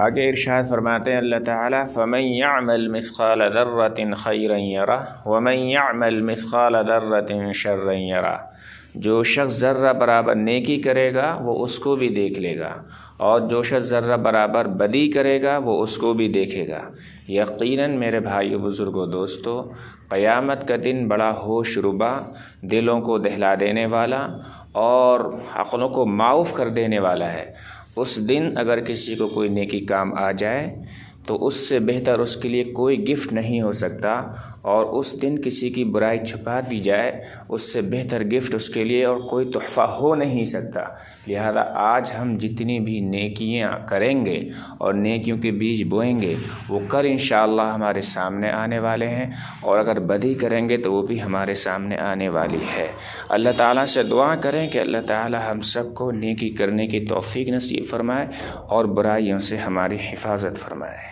آگے ارشاد فرماتے ہیں اللہ تعالیٰ فَمَن يَعْمَلْ مِثْقَالَ ذَرَّةٍ خَيْرًا يَرَهُ وَمَن يَعْمَلْ مِثْقَالَ ذَرَّةٍ شَرًّا يَرَهُ۔ جو شخص ذرہ برابر نیکی کرے گا وہ اس کو بھی دیکھ لے گا، اور جو شخص ذرہ برابر بدی کرے گا وہ اس کو بھی دیکھے گا۔ یقیناً میرے بھائیو، بزرگوں، دوستو، قیامت کا دن بڑا ہوش ربا، دلوں کو دہلا دینے والا اور عقلوں کو معاف کر دینے والا ہے۔ اس دن اگر کسی کو کوئی نیکی کام آ جائے تو اس سے بہتر اس کے لیے کوئی گفٹ نہیں ہو سکتا، اور اس دن کسی کی برائی چھپا دی جائے اس سے بہتر گفٹ اس کے لیے اور کوئی تحفہ ہو نہیں سکتا۔ لہذا آج ہم جتنی بھی نیکیاں کریں گے اور نیکیوں کے بیج بوئیں گے وہ کل انشاءاللہ ہمارے سامنے آنے والے ہیں، اور اگر بدی کریں گے تو وہ بھی ہمارے سامنے آنے والی ہے۔ اللہ تعالیٰ سے دعا کریں کہ اللہ تعالیٰ ہم سب کو نیکی کرنے کی توفیق نصیب فرمائے اور برائیوں سے ہماری حفاظت فرمائے۔